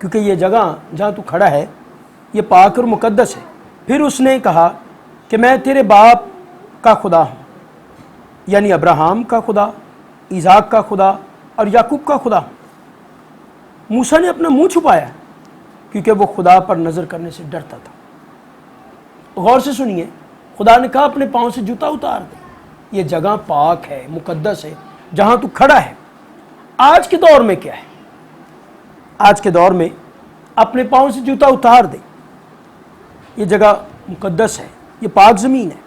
کیونکہ یہ جگہ جہاں تو کھڑا ہے یہ پاک اور مقدس ہے۔ پھر اس نے کہا کہ میں تیرے باپ کا خدا ہوں، یعنی ابراہیم کا خدا، اسحاق کا خدا اور یعقوب کا خدا ہوں۔ موسیٰ نے اپنا منہ چھپایا کیونکہ وہ خدا پر نظر کرنے سے ڈرتا تھا۔ غور سے سنیے، خدا نے کہا اپنے پاؤں سے جوتا اتار دے، یہ جگہ پاک ہے، مقدس ہے جہاں تو کھڑا ہے۔ آج کے دور میں کیا ہے؟ آج کے دور میں اپنے پاؤں سے جوتا اتار دے، یہ جگہ مقدس ہے، یہ پاک زمین ہے،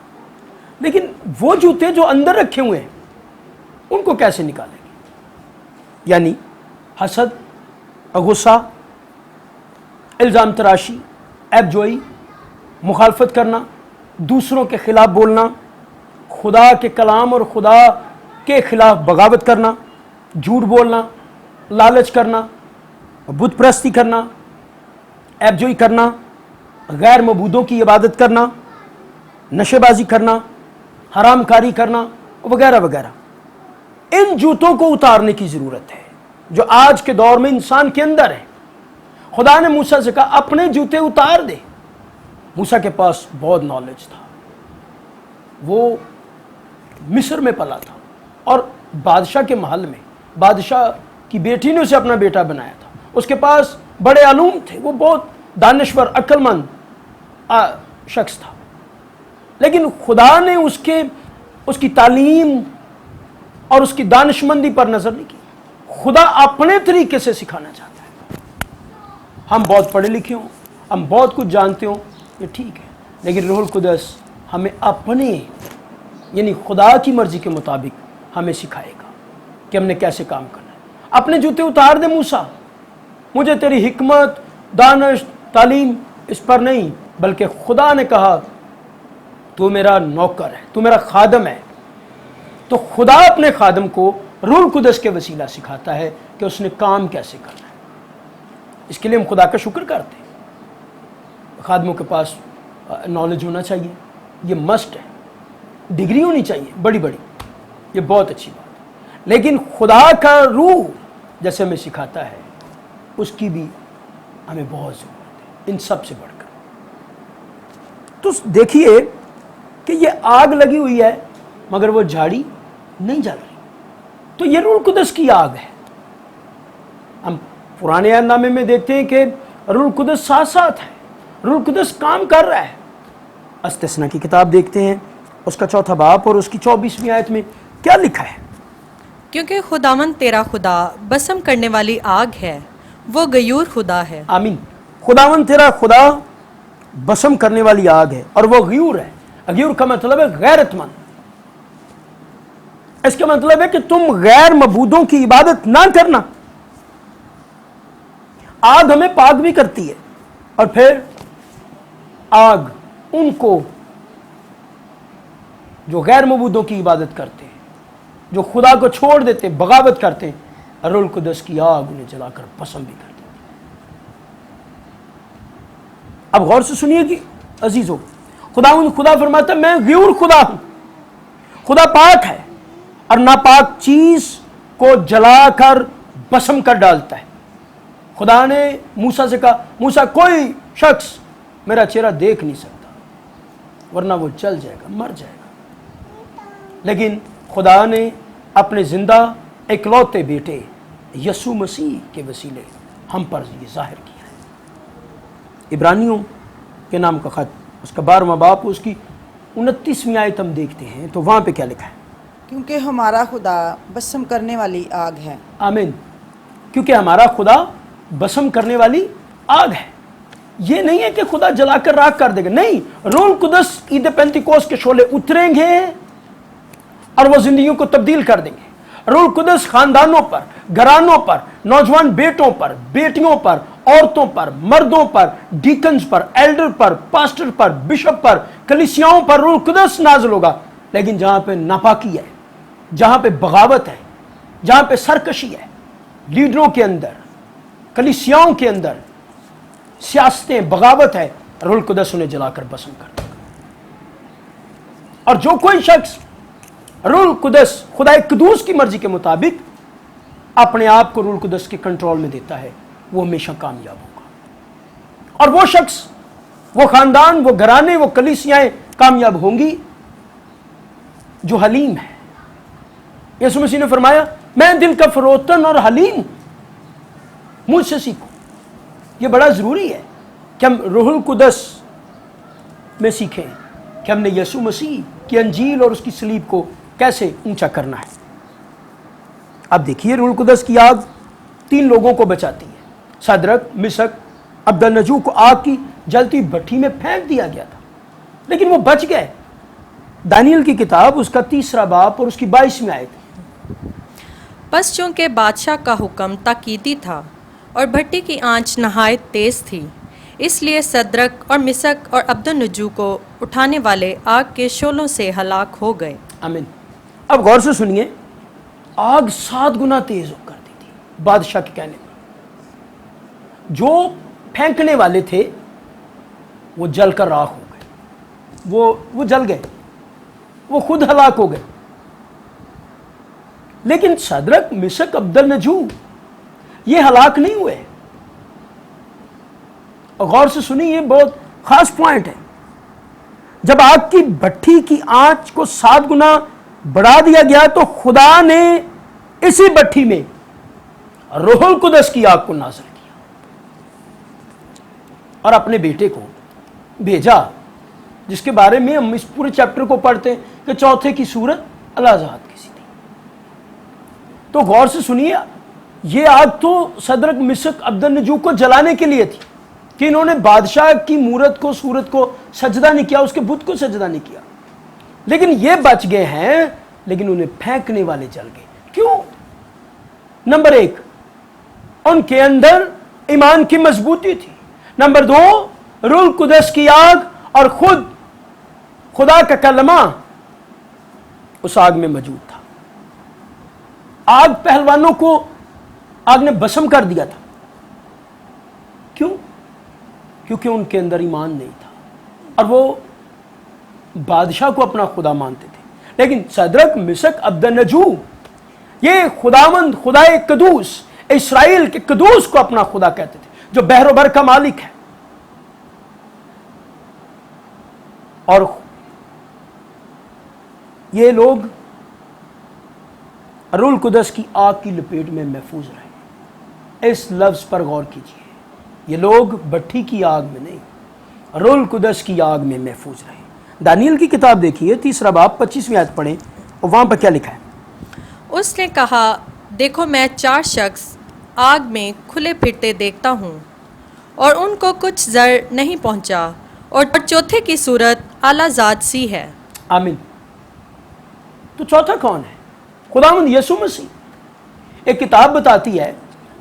لیکن وہ جوتے جو اندر رکھے ہوئے ہیں ان کو کیسے نکالیں گے؟ یعنی حسد، غصہ، الزام تراشی، عیب جوئی، مخالفت کرنا، دوسروں کے خلاف بولنا، خدا کے کلام اور خدا کے خلاف بغاوت کرنا، جھوٹ بولنا، لالچ کرنا، بت پرستی کرنا، عیب جوئی کرنا، غیر معبودوں کی عبادت کرنا، نشے بازی کرنا، حرام کاری کرنا وغیرہ وغیرہ۔ ان جوتوں کو اتارنے کی ضرورت ہے جو آج کے دور میں انسان کے اندر ہے۔ خدا نے موسیٰ سے کہا اپنے جوتے اتار دے۔ موسیٰ کے پاس بہت نالج تھا، وہ مصر میں پلا تھا اور بادشاہ کے محل میں بادشاہ کی بیٹی نے اسے اپنا بیٹا بنایا تھا۔ اس کے پاس بڑے علوم تھے، وہ بہت دانشور عقل مند شخص تھا، لیکن خدا نے اس کی تعلیم اور اس کی دانشمندی پر نظر نہیں کی۔ خدا اپنے طریقے سے سکھانا چاہتا ہے۔ ہم بہت پڑھے لکھے ہوں، ہم بہت کچھ جانتے ہوں، یہ ٹھیک ہے، لیکن روح القدس ہمیں اپنے یعنی خدا کی مرضی کے مطابق ہمیں سکھائے گا کہ ہم نے کیسے کام کرنا ہے۔ اپنے جوتے اتار دے موسیٰ، مجھے تیری حکمت، دانش، تعلیم اس پر نہیں، بلکہ خدا نے کہا تو میرا نوکر ہے، تو میرا خادم ہے۔ تو خدا اپنے خادم کو روح القدس کے وسیلہ سکھاتا ہے کہ اس نے کام کیسے کرنا ہے۔ اس کے لیے ہم خدا کا شکر کرتے ہیں۔ خادموں کے پاس نالج ہونا چاہیے، یہ مسٹ ہے، ڈگری ہونی چاہیے بڑی بڑی، یہ بہت اچھی بات ہے، لیکن خدا کا روح جیسے ہمیں سکھاتا ہے اس کی بھی ہمیں بہت ضرورت ہے، ان سب سے بڑھ کر۔ تو دیکھیے کہ یہ آگ لگی ہوئی ہے مگر وہ جھاڑی نہیں جل رہی، تو یہ روح القدس کی آگ ہے۔ ہم پرانے عہد نامے میں دیکھتے ہیں کہ روح القدس ساتھ ساتھ ہے، روح القدس کام کر رہا ہے۔ استثنا کی کتاب دیکھتے ہیں، اس کا 4 باب اور اس کی 24ویں آیت میں کیا لکھا ہے؟ کیونکہ خداوند تیرا خدا بسم کرنے والی آگ ہے، وہ غیور خدا ہے۔ آمین۔ خداوند تیرا خدا بسم کرنے والی آگ ہے اور وہ غیور ہے۔ غیور کا مطلب ہے غیرت مند۔ اس کا مطلب ہے کہ تم غیر معبودوں کی عبادت نہ کرنا۔ آگ ہمیں پاک بھی کرتی ہے، اور پھر آگ ان کو جو غیر معبودوں کی عبادت کرتے ہیں، جو خدا کو چھوڑ دیتے، بغاوت کرتے ہیں، روح القدس کی آگ انہیں جلا کر بسم بھی کر دیتی ہے۔ اب غور سے سنیے کہ عزیزو، خدا فرماتا ہے میں غیور خدا ہوں۔ خدا پاک ہے اور ناپاک چیز کو جلا کر بسم کر ڈالتا ہے۔ خدا نے موسیٰ سے کہا موسیٰ کوئی شخص میرا چہرہ دیکھ نہیں سکتا ورنہ وہ جل جائے گا، مر جائے گا، لیکن خدا نے اپنے زندہ اکلوتے بیٹے یسوع مسیح کے وسیلے ہم پر یہ ظاہر کیا ہے۔ عبرانیوں کے نام کا خط، اس کا 12واں باب، اس کی 29ویں آیت ہم دیکھتے ہیں، تو وہاں پہ کیا لکھا ہے؟ کیونکہ ہمارا خدا بسم کرنے والی آگ ہے۔ آمین۔ کیونکہ ہمارا خدا بسم کرنے والی آگ ہے۔ یہ نہیں ہے کہ خدا جلا کر راکھ کر دے گا، نہیں، روح القدس عید پینتیکوس کے شعلے اتریں گے اور وہ زندگیوں کو تبدیل کر دیں گے۔ روح القدس خاندانوں پر، گھرانوں پر، نوجوان بیٹوں پر، بیٹیوں پر، عورتوں پر، مردوں پر، ڈیکنز پر، ایلڈر پر، پاسٹر پر، بشپ پر، کلیسیاؤں پر روح القدس نازل ہوگا۔ لیکن جہاں پہ ناپاکی ہے، جہاں پہ بغاوت ہے، جہاں پہ سرکشی ہے، لیڈروں کے اندر، کلیسیاؤں کے اندر سیاستیں، بغاوت ہے، روح القدس انہیں جلا کر بسم کر دے گا۔ اور جو کوئی شخص روح القدس خدا قدوس کی مرضی کے مطابق اپنے آپ کو روح القدس کے کنٹرول میں دیتا ہے، وہ ہمیشہ کامیاب ہوگا، اور وہ شخص، وہ خاندان، وہ گھرانے، وہ کلیسیاں کامیاب ہوں گی جو حلیم ہے۔ یسوع مسیح نے فرمایا میں دل کا فروتن اور حلیم ہوں، مجھ سے سیکھو۔ یہ بڑا ضروری ہے کہ ہم روح القدس میں سیکھیں کہ ہم نے یسوع مسیح کی انجیل اور اس کی صلیب کو کیسے اونچا کرنا ہے۔ اب دیکھیے روح القدس کی آگ 3 لوگوں کو بچاتی ہے۔ صدرک، مسک، عبدالنجو کو آگ کی جلتی بھٹی میں پھینک دیا گیا تھا لیکن وہ بچ گئے۔ دانیل کی کتاب اس کا 3 باب اور اس کی 22 آیت۔ بس چونکہ بادشاہ کا حکم تاکیدی تھا اور بھٹی کی آنچ نہایت تیز تھی، اس لیے صدرک اور مسک اور عبدالنجو کو اٹھانے والے آگ کے شعلوں سے ہلاک ہو گئے۔ آمین۔ اب غور سے سنیے، آگ 7 گنا تیز ہو کرتی تھی بادشاہ کے کہنے پر۔ جو پھینکنے والے تھے وہ جل کر راکھ ہو گئے، وہ جل گئے، وہ خود ہلاک ہو گئے۔ لیکن صدرک، مسک، عبدالنجو یہ ہلاک نہیں ہوئے۔ اور غور سے سنیے، یہ بہت خاص پوائنٹ ہے۔ جب آگ کی بھٹی کی آنچ کو 7 گنا بڑھا دیا گیا تو خدا نے اسی بھٹی میں روح القدس کی آگ کو نازل کیا اور اپنے بیٹے کو بھیجا، جس کے بارے میں ہم اس پورے چیپٹر کو پڑھتے ہیں کہ چوتھے کی صورت الازاد کی سی تھی۔ تو غور سے سنیے، یہ آگ تو صدرک، مسک، عبدالنجو کو جلانے کے لیے تھی کہ انہوں نے بادشاہ کی مورت کو، صورت کو سجدہ نہیں کیا، اس کے بت کو سجدہ نہیں کیا، لیکن یہ بچ گئے ہیں، لیکن انہیں پھینکنے والے جل گئے۔ کیوں؟ نمبر 1، ان کے اندر ایمان کی مضبوطی تھی۔ نمبر 2، روح القدس کی آگ اور خود خدا کا کلمہ اس آگ میں موجود تھا۔ آگ پہلوانوں کو آگ نے بسم کر دیا تھا۔ کیوں؟ کیونکہ ان کے اندر ایمان نہیں تھا اور وہ بادشاہ کو اپنا خدا مانتے تھے۔ لیکن صدرک، مسک، عبدالنجو یہ خداوند، خدائے قدوس، اسرائیل کے قدوس کو اپنا خدا کہتے تھے، جو بحر و بر کا مالک ہے۔ اور یہ لوگ روح القدس کی آگ کی لپیٹ میں محفوظ رہے۔ اس لفظ پر غور کیجیے، یہ لوگ بھٹی کی آگ میں نہیں، روح القدس کی آگ میں محفوظ رہے۔ دانیل کی کتاب دیکھیے، 3 باب 25 آیت پڑھیں اور وہاں پر کیا لکھا ہے۔ اس نے کہا، دیکھو میں 4 شخص آگ میں کھلے پھرتے دیکھتا ہوں اور ان کو کچھ زر نہیں پہنچا، اور چوتھے کی صورت اعلیٰ ذات سی ہے۔ آمین۔ تو چوتھا کون ہے؟ خداوند یسوع مسیح۔ ایک کتاب بتاتی ہے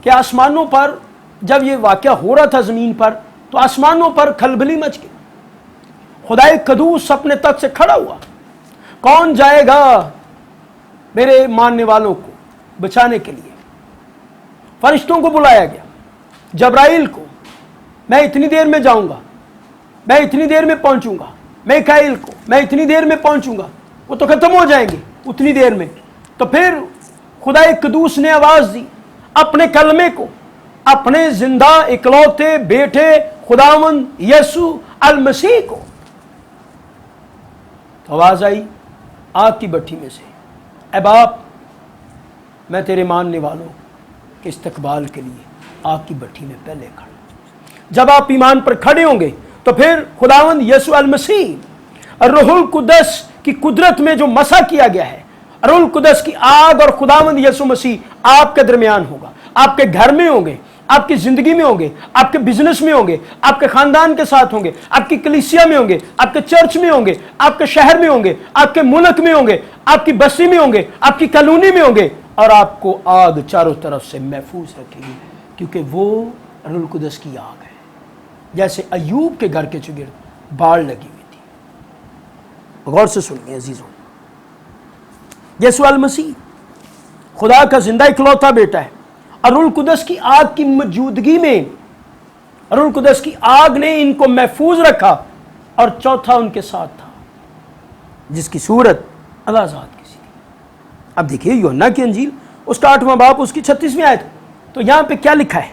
کہ آسمانوں پر جب یہ واقعہ ہو رہا تھا زمین پر، تو آسمانوں پر کھلبلی مچ گئی۔ خدائے قدوس اپنے تخت سے کھڑا ہوا، کون جائے گا میرے ماننے والوں کو بچانے کے لیے؟ فرشتوں کو بلایا گیا، جبرائیل کو، میں اتنی دیر میں جاؤں گا، میں اتنی دیر میں پہنچوں گا، میکائیل کو، میں اتنی دیر میں پہنچوں گا، وہ تو ختم ہو جائیں گے اتنی دیر میں۔ تو پھر خدائے قدوس نے آواز دی اپنے کلمے کو، اپنے زندہ اکلوتے بیٹے خداوند یسوع المسیح کو۔ تو آواز آئی آگ کی بھٹی میں سے، اے باپ، میں تیرے ماننے والوں کے استقبال کے لیے آگ کی بھٹی میں پہلے کھڑا۔ جب آپ ایمان پر کھڑے ہوں گے تو پھر خداوند یسوع المسیح روح القدس کی قدرت میں جو مسح کیا گیا ہے، روح القدس کی آگ اور خداوند یسوع مسیح آپ کے درمیان ہوگا، آپ کے گھر میں ہوں گے، آپ کی زندگی میں ہوں گے، آپ کے بزنس میں ہوں گے، آپ کے خاندان کے ساتھ ہوں گے، آپ کی کلیسیا میں ہوں گے، آپ کے چرچ میں ہوں گے، آپ کے شہر میں ہوں گے، آپ کے ملک میں ہوں گے، آپ کی بستی میں ہوں گے، آپ کی کالونی میں ہوں گے، اور آپ کو آگ چاروں طرف سے محفوظ رکھے گی، کیونکہ وہ روح القدس کی آگ ہے۔ جیسے ایوب کے گھر کے چگرد باڑ لگی ہوئی تھی۔ غور سے سنیے عزیزوں، یسوع المسیح خدا کا زندہ اکلوتا بیٹا ہے، اور روح القدس کی آگ کی موجودگی میں روح القدس کی آگ نے ان کو محفوظ رکھا، اور چوتھا ان کے ساتھ تھا جس کی صورت الازاد کی سی تھی۔ اب دیکھیے یوحنا کی انجیل اس کا 8واں باب اس کی 36 آیت، تو یہاں پہ کیا لکھا ہے؟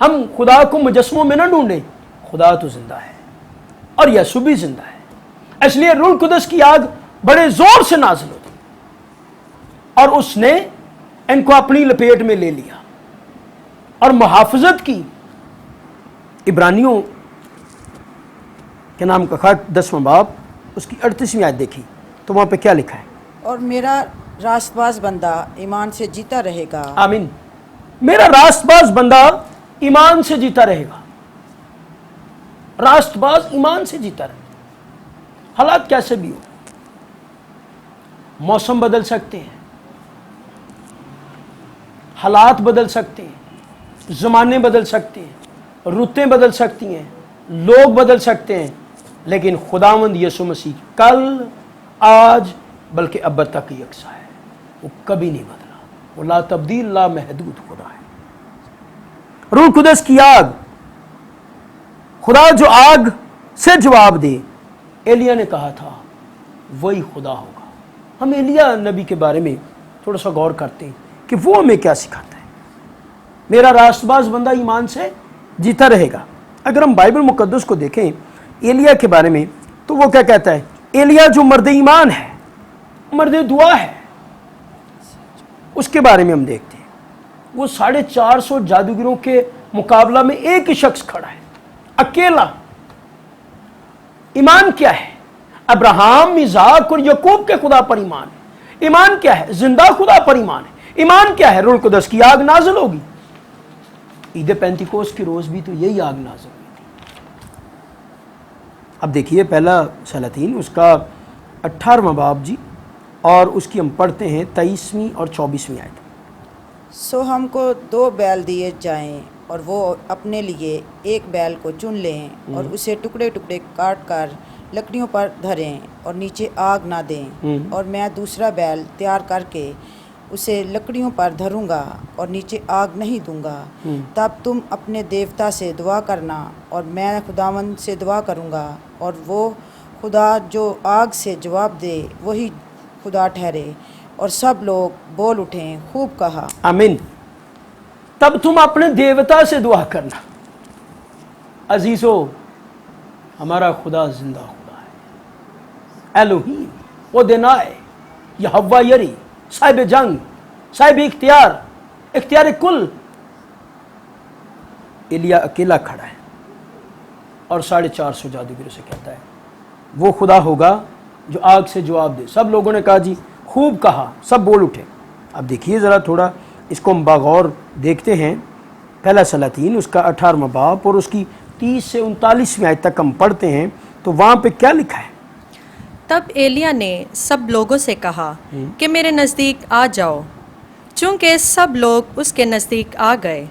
ہم خدا کو مجسموں میں نہ ڈھونڈیں، خدا تو زندہ ہے اور یسوع بھی زندہ ہے، اس لیے روح القدس کی آگ بڑے زور سے نازل ہوتی اور اس نے ان کو اپنی لپیٹ میں لے لیا اور محافظت کی۔ عبرانیوں کے نام کا خط 10واں باب اس کی 38ویں آیت دیکھی تو وہاں پہ کیا لکھا ہے؟ اور میرا راست باز بندہ ایمان سے جیتا رہے گا۔ آمین۔ میرا راست باز بندہ ایمان سے جیتا رہے گا، راست باز ایمان سے جیتا رہے گا، حالات کیسے بھی ہو، موسم بدل سکتے ہیں، حالات بدل سکتے ہیں، زمانے بدل سکتے ہیں، رتیں بدل سکتی ہیں، لوگ بدل سکتے ہیں، لیکن خداوند یسوع مسیح کل آج بلکہ اب تک یکساں ہے، وہ کبھی نہیں بدلا، وہ لا تبدیل لا محدود خدا ہے۔ روح القدس کی آگ، خدا جو آگ سے جواب دے، ایلیا نے کہا تھا وہی خدا ہوگا۔ ہم ایلیا نبی کے بارے میں تھوڑا سا غور کرتے ہیں کہ وہ ہمیں کیا سکھاتا ہے۔ میرا راست باز بندہ ایمان سے جیتا رہے گا۔ اگر ہم بائبل مقدس کو دیکھیں ایلیا کے بارے میں تو وہ کیا کہتا ہے؟ ایلیا جو مرد ایمان ہے، مرد دعا ہے، اس کے بارے میں ہم دیکھتے ہیں وہ 450 جادوگروں کے مقابلہ میں ایک ہی شخص کھڑا ہے، اکیلا۔ ایمان کیا ہے؟ ابراہم، اسحاق اور یعقوب کے خدا پر ایمان ہے۔ ایمان کیا ہے؟ زندہ خدا پر ایمان ہے۔ ایمان کیا ہے؟ روح القدس کی آگ نازل ہوگی۔ عید پینتیکوست کے روز بھی تو یہی آگ نازل ہوئی تھی۔ اب دیکھیے پہلا سلاطین اس کا 18واں باب جی، اور اس کی ہم پڑھتے ہیں 23ویں اور 24ویں آیت۔ سو ہم کو 2 بیل دیے جائیں اور وہ اپنے لیے ایک بیل کو چن لیں اور اسے ٹکڑے ٹکڑے کاٹ کر لکڑیوں پر دھریں اور نیچے آگ نہ دیں، اور میں دوسرا بیل تیار کر کے اسے لکڑیوں پر دھروں گا اور نیچے آگ نہیں دوں گا۔ تب تم اپنے دیوتا سے دعا کرنا اور میں خداوند سے دعا کروں گا، اور وہ خدا جو آگ سے جواب دے وہی خدا ٹھہرے۔ اور سب لوگ بول اٹھیں، خوب کہا۔ آمین۔ تب تم اپنے دیوتا سے دعا کرنا۔ عزیزو، ہمارا خدا زندہ خدا ہے، الوہیم، وہ دینائے، یہوہ یری، صاحب جنگ، صاحب اختیار، اختیار کل۔ ایلیا اکیلا کھڑا ہے اور 450 جادوگروں سے کہتا ہے وہ خدا ہوگا جو آگ سے جواب دے۔ سب لوگوں نے کہا جی خوب کہا، سب بول اٹھے۔ اب دیکھیے ذرا تھوڑا اس کو ہم باغور دیکھتے ہیں۔ پہلا سلاطین اس کا 18واں باب اور اس کی 30 سے 39ویں آیت تک ہم پڑھتے ہیں تو وہاں پہ کیا لکھا ہے؟ تب ایلیا نے سب لوگوں سے کہا کہ میرے نزدیک آ جاؤ، چونکہ سب لوگ اس کے نزدیک آ گئے۔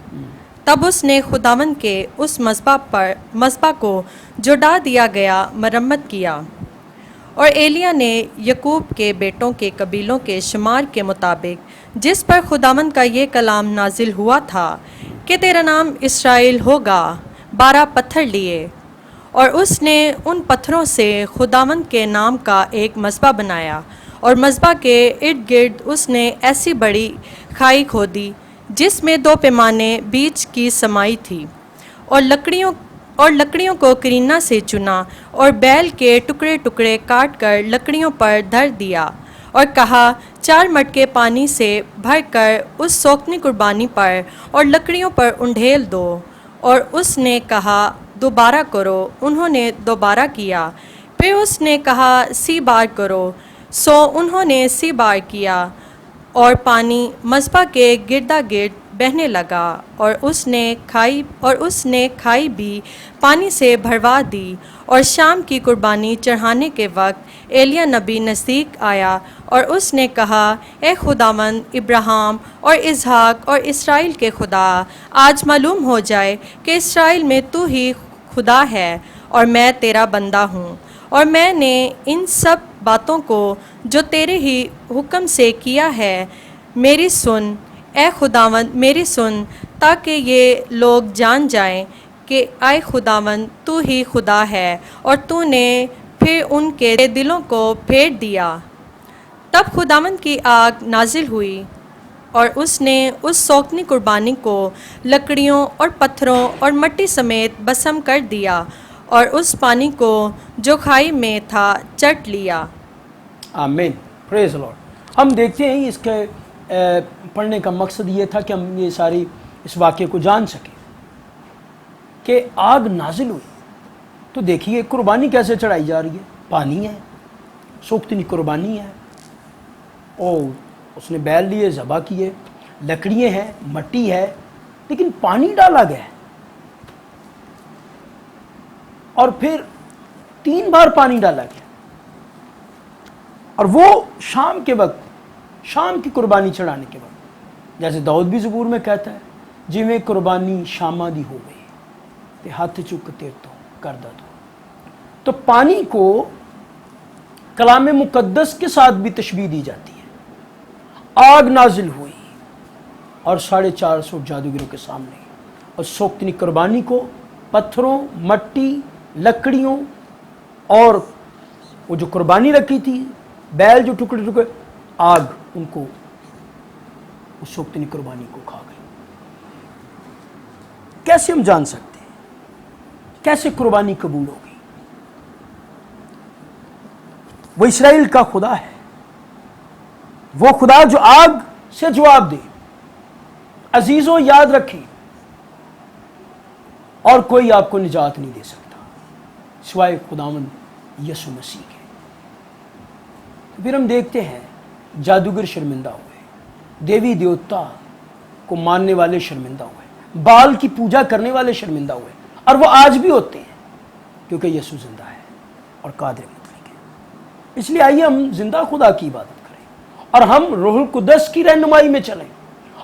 تب اس نے خداوند کے اس مذبح کو جو ڈھا دیا گیا مرمت کیا، اور ایلیا نے یعقوب کے بیٹوں کے قبیلوں کے شمار کے مطابق جس پر خداوند کا یہ کلام نازل ہوا تھا کہ تیرا نام اسرائیل ہوگا، 12 پتھر لیے، اور اس نے ان پتھروں سے خداوند کے نام کا ایک مذبح بنایا، اور مذبح کے ارد گرد اس نے ایسی بڑی کھائی کھودی جس میں 2 پیمانے بیچ کی سمائی تھی، اور لکڑیوں کو کرینہ سے چنا اور بیل کے ٹکڑے ٹکڑے کاٹ کر لکڑیوں پر دھر دیا، اور کہا 4 مٹکے پانی سے بھر کر اس سوکھنی قربانی پر اور لکڑیوں پر انڈھیل دو، اور اس نے کہا دوبارہ کرو۔ انہوں نے دوبارہ کیا۔ پھر اس نے کہا 30 بار کرو، سو انہوں نے 30 بار کیا، اور پانی مذبح کے گردا گرد بہنے لگا، اور اس نے کھائی بھی پانی سے بھروا دی۔ اور شام کی قربانی چڑھانے کے وقت ایلیا نبی نزدیک آیا اور اس نے کہا اے خداوند ابراہیم اور اسحاق اور اسرائیل کے خدا، آج معلوم ہو جائے کہ اسرائیل میں تو ہی خدا ہے اور میں تیرا بندہ ہوں، اور میں نے ان سب باتوں کو جو تیرے ہی حکم سے کیا ہے میری سن، اے خداوند میری سن، تاکہ یہ لوگ جان جائیں کہ اے خداوند تو ہی خدا ہے، اور تو نے پھر ان کے دلوں کو پھیر دیا۔ تب خداوند کی آگ نازل ہوئی اور اس نے اس سوگندی قربانی کو لکڑیوں اور پتھروں اور مٹی سمیت بسم کر دیا اور اس پانی کو جو کھائی میں تھا چٹ لیا۔ آمین، پریز لارڈ۔ ہم دیکھتے ہیں اس کے پڑھنے کا مقصد یہ تھا کہ ہم یہ ساری اس واقعے کو جان سکیں کہ آگ نازل ہوئی تو دیکھیے قربانی کیسے چڑھائی جا رہی ہے، پانی ہے، سوختنی قربانی ہے، اور اس نے بیل لیے، ذبح کیے، لکڑیاں ہیں، مٹی ہے، لیکن پانی ڈالا گیا ہے، اور پھر 3 بار پانی ڈالا گیا، اور وہ شام کے وقت، شام کی قربانی چڑھانے کے وقت، جیسے داؤد بھی زبور میں کہتا ہے جی میں قربانی شامہ دی ہو گئی تے ہاتھ چک تیر تو کردہ تو پانی کو کلام مقدس کے ساتھ بھی تشبیہ دی جاتی ہے۔ آگ نازل ہوئی اور 450 جادوگروں کے سامنے، اور سوختنی قربانی کو پتھروں، مٹی، لکڑیوں اور وہ جو قربانی رکھی تھی، بیل جو ٹکڑے ٹکڑے، آگ ان کو اس سوختنی قربانی کو کھا گئی۔ کیسے ہم جان سکتے ہیں کیسے قربانی قبول ہوگی؟ وہ اسرائیل کا خدا ہے، وہ خدا جو آگ سے جواب دے۔ عزیزوں یاد رکھیں، اور کوئی آپ کو نجات نہیں دے سکتا سوائے خداوند یسوع مسیح کے۔ پھر ہم دیکھتے ہیں جادوگر شرمندہ ہوئے، دیوی دیوتا کو ماننے والے شرمندہ ہوئے، بال کی پوجا کرنے والے شرمندہ ہوئے، اور وہ آج بھی ہوتے ہیں کیونکہ یسوع زندہ ہے اور قادر مطلق ہے۔ اس لیے آئیے ہم زندہ خدا کی عبادت کریں اور ہم روح القدس کی رہنمائی میں چلیں،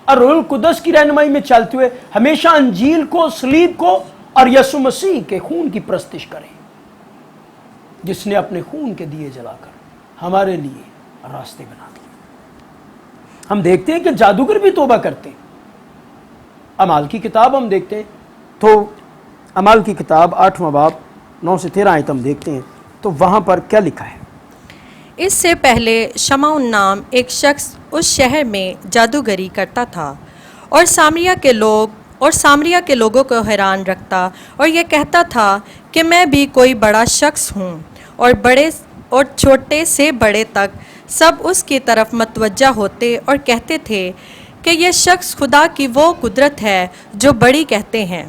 اور روح القدس کی رہنمائی میں چلتے ہوئے ہمیشہ انجیل کو، صلیب کو اور یسوع مسیح کے خون کی پرستش کریں، جس نے اپنے خون کے دیے جلا کر ہمارے لیے راستے بنا دیے۔ ہم دیکھتے ہیں کہ جادوگر بھی توبہ کرتے ہیں۔ اعمال کی کتاب ہم دیکھتے ہیں تو اعمال کی کتاب 8واں باب 9 سے 13 آیت ہم دیکھتے ہیں تو وہاں پر کیا لکھا ہے؟ اس سے پہلے شمعون نام ایک شخص اس شہر میں جادوگری کرتا تھا اور سامریا کے لوگوں کو حیران رکھتا اور یہ کہتا تھا کہ میں بھی کوئی بڑا شخص ہوں، اور بڑے اور چھوٹے سے بڑے تک سب اس کی طرف متوجہ ہوتے اور کہتے تھے کہ یہ شخص خدا کی وہ قدرت ہے جو بڑی کہتے ہیں۔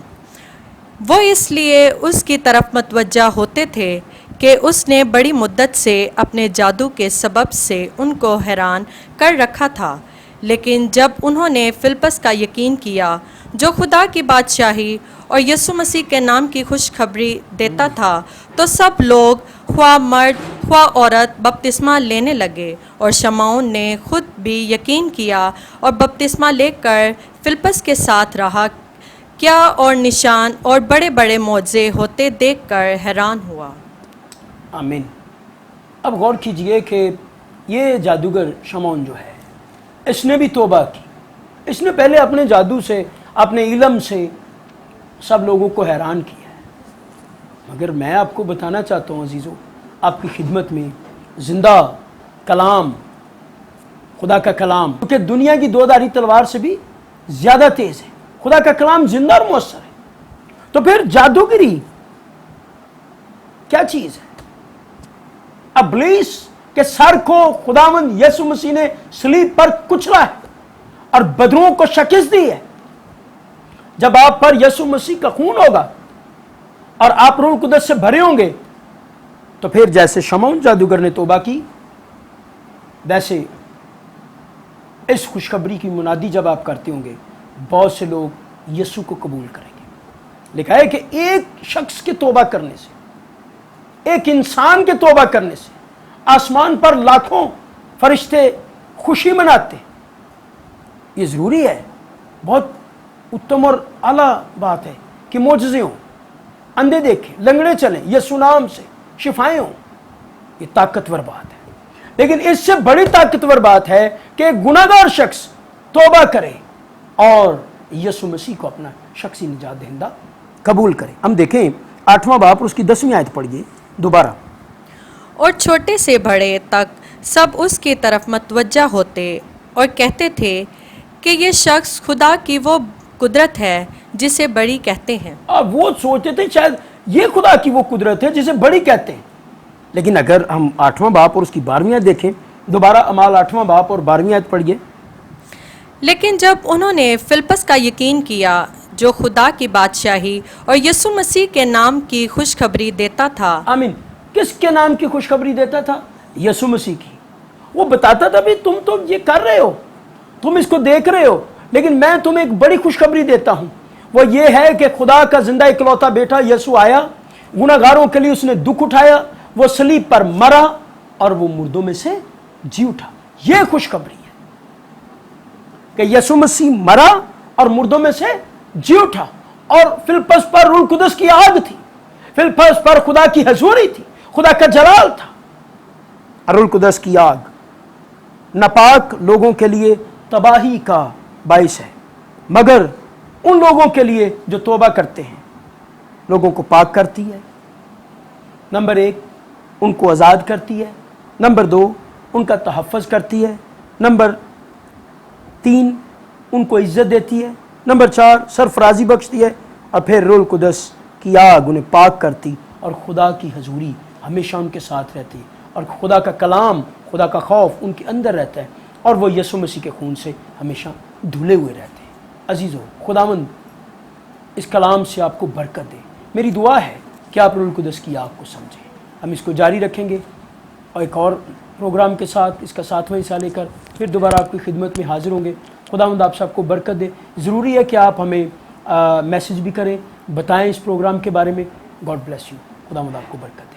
وہ اس لیے اس کی طرف متوجہ ہوتے تھے کہ اس نے بڑی مدت سے اپنے جادو کے سبب سے ان کو حیران کر رکھا تھا۔ لیکن جب انہوں نے فلپس کا یقین کیا جو خدا کی بادشاہی اور یسوع مسیح کے نام کی خوشخبری دیتا تھا، تو سب لوگ خواہ مرد خواہ عورت بپتسمہ لینے لگے، اور شمعون نے خود بھی یقین کیا اور بپتسمہ لے کر فلپس کے ساتھ رہا، کیا اور نشان اور بڑے بڑے معجزے ہوتے دیکھ کر حیران ہوا۔ آمین۔ اب غور کیجئے کہ یہ جادوگر شمعون جو ہے اس نے بھی توبہ کی۔ اس نے پہلے اپنے جادو سے، اپنے علم سے سب لوگوں کو حیران کیا ہے، مگر میں آپ کو بتانا چاہتا ہوں عزیزوں، آپ کی خدمت میں زندہ کلام، خدا کا کلام، کیونکہ دنیا کی دودھاری تلوار سے بھی زیادہ تیز ہے، خدا کا کلام زندہ اور مؤثر ہے۔ تو پھر جادوگری کیا چیز ہے؟ ابلیس کے سر کو خداوند یسوع مسیح نے صلیب پر کچلا ہے اور بدروں کو شکست دی ہے۔ جب آپ پر یسوع مسیح کا خون ہوگا اور آپ روح القدس سے بھرے ہوں گے تو پھر جیسے شمعون جادوگر نے توبہ کی، ویسے اس خوشخبری کی منادی جب آپ کرتے ہوں گے بہت سے لوگ یسوع کو قبول کریں گے۔ لکھا ہے کہ ایک شخص کے توبہ کرنے سے، ایک انسان کے توبہ کرنے سے آسمان پر لاکھوں فرشتے خوشی مناتے۔ یہ ضروری ہے، بہت اتم اور اعلیٰ بات ہے کہ معجزے ہوں، اندھے دیکھیں، لنگڑے چلیں، یسوع نام سے شفائیں ہوں۔ یہ طاقتور بات ہے، لیکن اس سے بڑی طاقتور بات ہے کہ ایک گناہگار شخص توبہ کرے اور یسوع مسیح کو اپنا شخصی نجات دہندہ قبول کرے۔ ہم دیکھیں 8واں باب اور اس کی 10ویں آیت پڑھیے دوبارہ۔ اور چھوٹے سے بڑے تک سب اس کی طرف متوجہ ہوتے اور کہتے تھے کہ یہ شخص خدا کی وہ قدرت ہے جسے بڑی کہتے ہیں۔ اب وہ سوچتے تھے شاید یہ خدا کی وہ قدرت ہے جسے بڑی کہتے ہیں، لیکن اگر ہم 8واں باب اور اس کی 12ویں آیت دیکھیں، دوبارہ اعمال 8واں باب اور 12ویں آیت پڑھیے۔ لیکن جب انہوں نے فلپس کا یقین کیا جو خدا کی بادشاہی اور یسوع مسیح کے نام کی خوشخبری دیتا تھا۔ آمین۔ کس کے نام کی خوشخبری دیتا تھا؟ یسوع مسیح کی۔ وہ بتاتا تھا بھی تم تو یہ کر رہے ہو، تم اس کو دیکھ رہے ہو، لیکن میں تمہیں ایک بڑی خوشخبری دیتا ہوں، وہ یہ ہے کہ خدا کا زندہ اکلوتا بیٹا یسوع آیا، گناہ گاروں کے لیے اس نے دکھ اٹھایا، وہ صلیب پر مرا اور وہ مردوں میں سے جی اٹھا۔ یہ خوشخبری ہے کہ یسوع مسیح مرا اور مردوں میں سے جی اٹھا، اور فلپس پر روح القدس کی آگ تھی، فلپس پر خدا کی حضوری تھی، خدا کا جلال تھا۔ روح القدس کی آگ ناپاک لوگوں کے لیے تباہی کا باعث ہے، مگر ان لوگوں کے لیے جو توبہ کرتے ہیں لوگوں کو پاک کرتی ہے۔ نمبر 1 ان کو آزاد کرتی ہے، نمبر 2 ان کا تحفظ کرتی ہے، نمبر 3 ان کو عزت دیتی ہے، نمبر 4 سرفرازی بخشتی ہے، اور پھر روح القدس کی آگ انہیں پاک کرتی اور خدا کی حضوری ہمیشہ ان کے ساتھ رہتی، اور خدا کا کلام، خدا کا خوف ان کے اندر رہتا ہے، اور وہ یسوع مسیح کے خون سے ہمیشہ دھلے ہوئے رہتے ہیں۔ عزیزو، خداوند اس کلام سے آپ کو برکت دے۔ میری دعا ہے کہ آپ روح القدس کی آگ کو سمجھیں۔ ہم اس کو جاری رکھیں گے اور ایک اور پروگرام کے ساتھ اس کا 7واں حصہ لے کر پھر دوبارہ آپ کی خدمت میں حاضر ہوں گے۔ خداوند آپ سب کو برکت دے۔ ضروری ہے کہ آپ ہمیں میسج بھی کریں، بتائیں اس پروگرام کے بارے میں۔ God bless you. خداوند آپ کو برکت دے۔